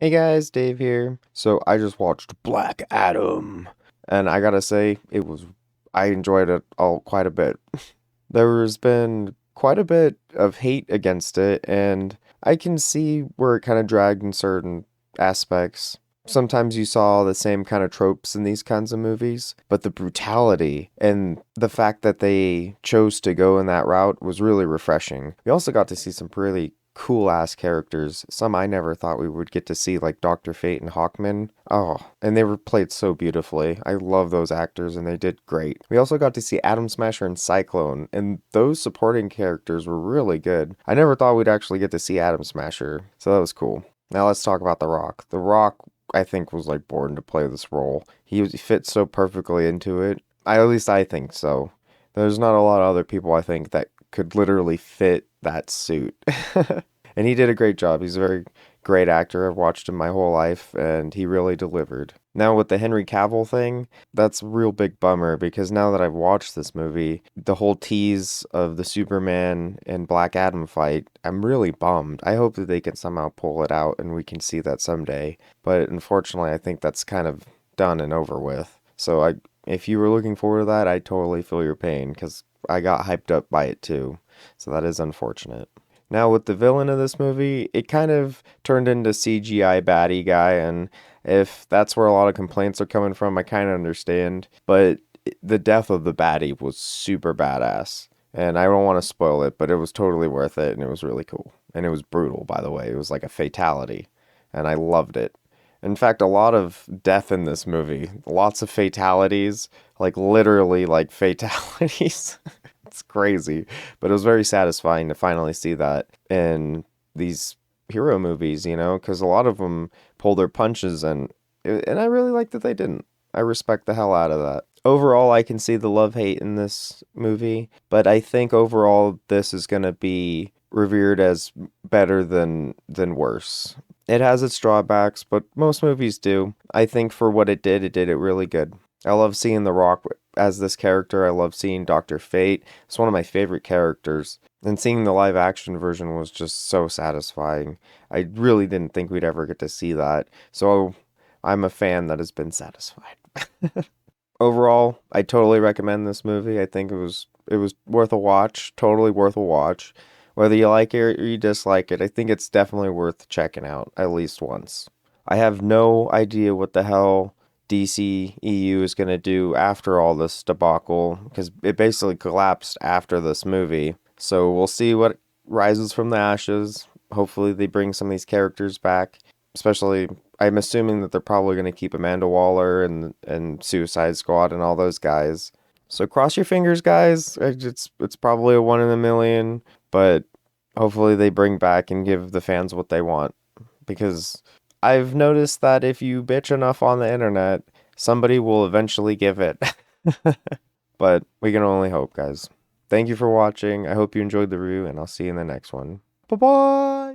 Hey guys, Dave here. So I just watched Black Adam, and I gotta say, I enjoyed it all quite a bit. There's been quite a bit of hate against it, and I can see where it kind of dragged in certain aspects. Sometimes you saw the same kind of tropes in these kinds of movies, but the brutality and the fact that they chose to go in that route was really refreshing. We also got to see some really cool ass characters, some I never thought we would get to see, like Dr. Fate and Hawkman. Oh, and they were played so beautifully. I love those actors and they did great. We also got to see Atom Smasher and Cyclone, and those supporting characters were really good. I never thought we'd actually get to see Atom Smasher, so that was cool. Now let's talk about The Rock. The Rock, I think, was like born to play this role. He fit so perfectly into it. At least I think so. There's not a lot of other people I think that could literally fit that suit. And he did a great job. He's a very great actor. I've watched him my whole life, and he really delivered. Now, with the Henry Cavill thing, that's a real big bummer because now that I've watched this movie, the whole tease of the Superman and Black Adam fight, I'm really bummed. I hope that they can somehow pull it out and we can see that someday. But unfortunately, I think that's kind of done and over with. If you were looking forward to that, I totally feel your pain because I got hyped up by it too. So that is unfortunate. Now, with the villain of this movie, it kind of turned into CGI baddie guy, and if that's where a lot of complaints are coming from, I kind of understand. But the death of the baddie was super badass, and I don't want to spoil it, but it was totally worth it, and it was really cool. And it was brutal, by the way. It was like a fatality, and I loved it. In fact, a lot of death in this movie, lots of fatalities, like literally like fatalities. It's crazy, but it was very satisfying to finally see that in these hero movies, because a lot of them pull their punches and I really like that they didn't. I respect the hell out of that. Overall, I can see the love-hate in this movie, but I think overall this is going to be revered as better than worse. It has its drawbacks, but most movies do. I think for what it did it really good. I love seeing The Rock as this character. I love seeing Dr. Fate. It's one of my favorite characters. And seeing the live action version was just so satisfying. I really didn't think we'd ever get to see that. So I'm a fan that has been satisfied. Overall, I totally recommend this movie. I think it was worth a watch, totally worth a watch. Whether you like it or you dislike it, I think it's definitely worth checking out at least once. I have no idea what the hell DC EU is going to do after all this debacle because it basically collapsed after this movie. So we'll see what rises from the ashes. Hopefully they bring some of these characters back, especially I'm assuming that they're probably going to keep Amanda Waller and Suicide Squad and all those guys. So cross your fingers, guys. It's probably a one in a million, but hopefully they bring back and give the fans what they want because I've noticed that if you bitch enough on the internet, somebody will eventually give it. But we can only hope, guys. Thank you for watching. I hope you enjoyed the review, and I'll see you in the next one. Bye bye!